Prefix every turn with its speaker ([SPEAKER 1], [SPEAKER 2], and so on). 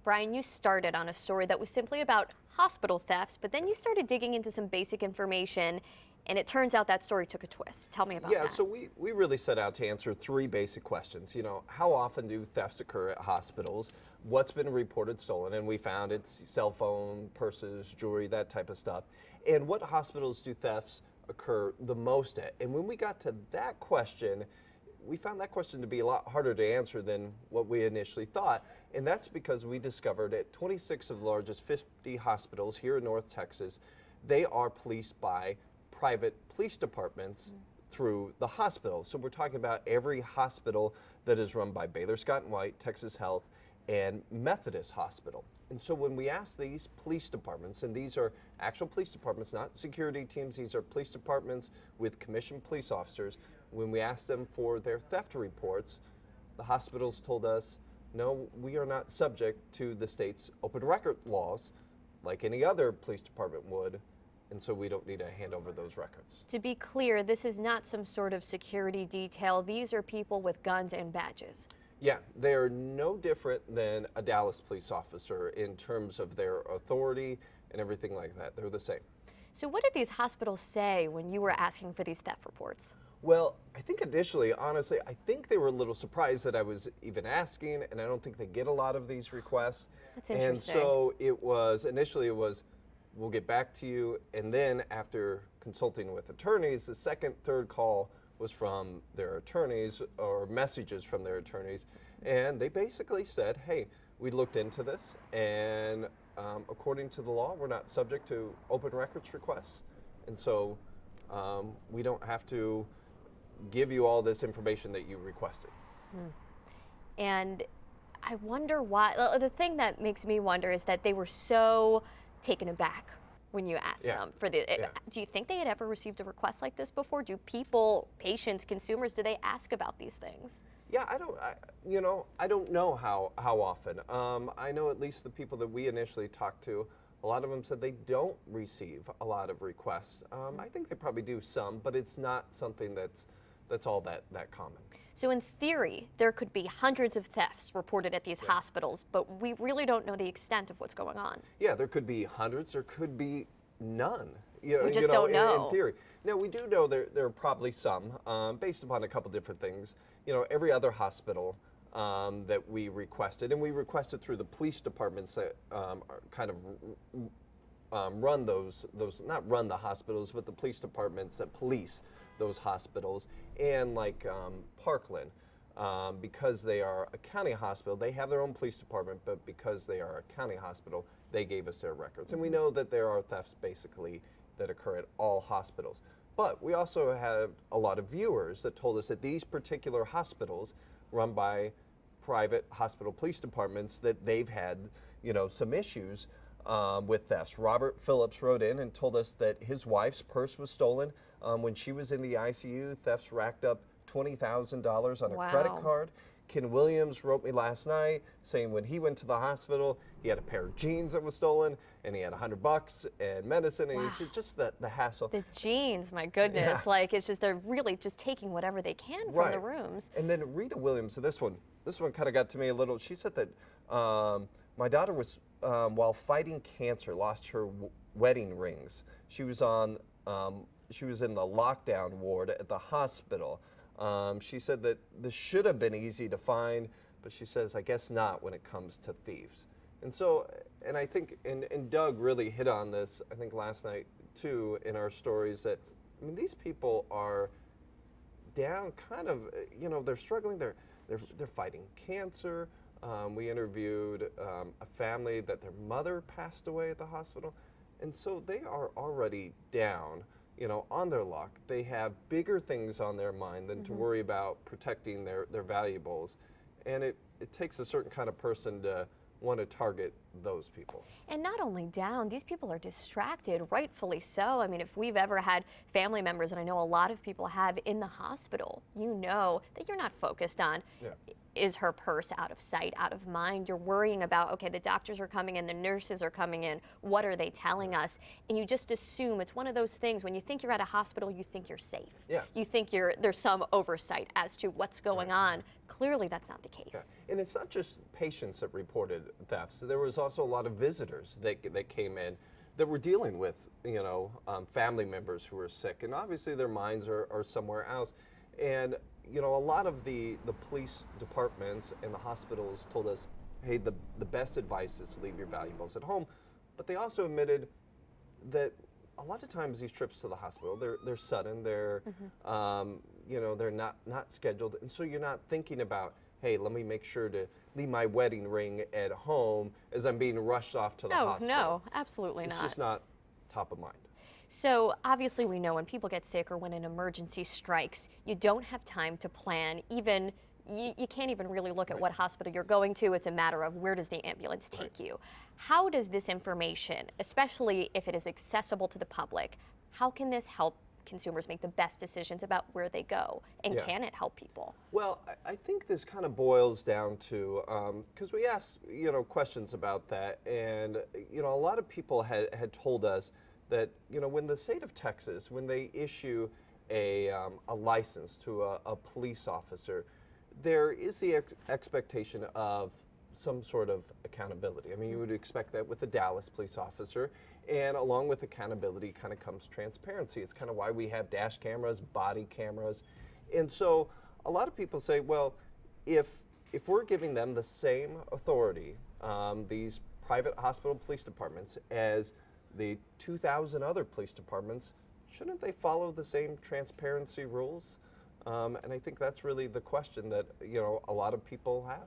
[SPEAKER 1] Brian, you started on a story that was simply about hospital thefts, but then you started digging into some basic information, and it turns out that story took a twist. Tell me about
[SPEAKER 2] Yeah,
[SPEAKER 1] that.
[SPEAKER 2] so we really set out to answer three basic questions. You know, how often do thefts occur at hospitals? What's been reported stolen? And we found it's cell phone, purses, jewelry, that type of stuff. And what hospitals do thefts occur the most at? And when we got to that question, we found that question to be a lot harder to answer than what we initially thought. And that's because we discovered at 26 of the largest 50 hospitals here in North Texas, they are policed by private police departments through the hospital. So we're talking about every hospital that is run by Baylor Scott & White, Texas Health, and Methodist Hospital. And so when we ask these police departments, and these are actual police departments, not security teams, these are police departments with commissioned police officers, when we asked them for their theft reports, the hospitals told us, no, we are not subject to the state's open record laws like any other police department would, and so we don't need to hand over those records.
[SPEAKER 1] To be clear, this is not some sort of security detail. These are people with guns and badges.
[SPEAKER 2] Yeah, they are no different than a Dallas police officer in terms of their authority and everything like that. They're the same.
[SPEAKER 1] So what did these hospitals say when you were asking for these theft reports?
[SPEAKER 2] Well, I think initially, honestly, I think they were a little surprised that I was even asking, and I don't think they get a lot of these requests.
[SPEAKER 1] That's interesting.
[SPEAKER 2] And so initially it was, we'll get back to you, and then after consulting with attorneys, the second, third call was from their attorneys or messages from their attorneys, and they basically said, hey, we looked into this, and according to the law, we're not subject to open records requests, and so we don't have to give you all this information that you requested.
[SPEAKER 1] And I wonder why. The thing that makes me wonder is that they were so taken aback when you asked them for the. Do you think they had ever received a request like this before? Do people, patients, consumers, do they ask about these things?
[SPEAKER 2] Yeah, I don't know how often. I know at least the people that we initially talked to, a lot of them said they don't receive a lot of requests. I think they probably do some, but it's not something that's all that common.
[SPEAKER 1] So in theory, there could be hundreds of thefts reported at these hospitals, but we really don't know the extent of what's going on.
[SPEAKER 2] Yeah, there could be hundreds, there could be none.
[SPEAKER 1] We just don't know.
[SPEAKER 2] In theory. Now, we do know there are probably some, based upon a couple different things. You know, every other hospital that we requested, and we requested through the police departments that are kind of run not run the hospitals, but the police departments that police those hospitals, and like Parkland, because they are a county hospital, they have their own police department, but because they are a county hospital, they gave us their records. And we know that there are thefts basically that occur at all hospitals. But we also have a lot of viewers that told us that these particular hospitals run by private hospital police departments, that they've had, some issues with thefts. Robert Phillips wrote in and told us that his wife's purse was stolen when she was in the ICU. Thefts racked up $20,000 on a credit card. Ken Williams wrote me last night saying when he went to the hospital, he had a pair of jeans that was stolen, and he had $100 and medicine, and it's just the hassle.
[SPEAKER 1] The jeans, my goodness, like it's just they're really just taking whatever they can from the rooms.
[SPEAKER 2] And then Rita Williams, this one kind of got to me a little. She said that my daughter was while fighting cancer lost her wedding rings. She was in the lockdown ward at the hospital. She said that this should have been easy to find, but she says, I guess not when it comes to thieves. And so, and I think, and Doug really hit on this, I think last night too, in our stories, that, these people are down kind of, they're struggling, they're fighting cancer. We interviewed a family that their mother passed away at the hospital. And so they are already down, on their luck. They have bigger things on their mind than to worry about protecting their valuables. And it takes a certain kind of person to want to target those people.
[SPEAKER 1] And not only down, these people are distracted, rightfully so. If we've ever had family members, and I know a lot of people have, in the hospital, that you're not focused on is her purse out of sight, out of mind? You're worrying about, okay, the doctors are coming in, the nurses are coming in, what are they telling us? And you just assume, it's one of those things, when you think you're at a hospital, you think you're safe.
[SPEAKER 2] Yeah.
[SPEAKER 1] You think there's some oversight as to what's going on. Clearly, that's not the case.
[SPEAKER 2] Yeah. And it's not just patients that reported thefts. There was also a lot of visitors that came in that were dealing with, family members who were sick. And obviously their minds are somewhere else. And, a lot of the police departments and the hospitals told us, hey, the best advice is to leave your valuables at home. But they also admitted that a lot of times these trips to the hospital, they're sudden, they're, they're not scheduled. And so you're not thinking about, hey, let me make sure to leave my wedding ring at home as I'm being rushed off to the hospital.
[SPEAKER 1] No, absolutely not.
[SPEAKER 2] It's just not top of mind.
[SPEAKER 1] So obviously we know when people get sick or when an emergency strikes, you don't have time to plan. Even you can't even really look at what hospital you're going to. It's a matter of where does the ambulance take you. How does this information, especially if it is accessible to the public, how can this help consumers make the best decisions about where they go? And can it help people?
[SPEAKER 2] Well, I think this kind of boils down to, because we asked, questions about that, and, a lot of people had told us that, when the state of Texas, when they issue a license to a police officer, there is the expectation of some sort of accountability. I mean, you would expect that with the Dallas police officer, and along with accountability kind of comes transparency. It's kind of why we have dash cameras, body cameras. And so a lot of people say, well, if we're giving them the same authority, these private hospital police departments, as the 2,000 other police departments, shouldn't they follow the same transparency rules? And I think that's really the question that, a lot of people have.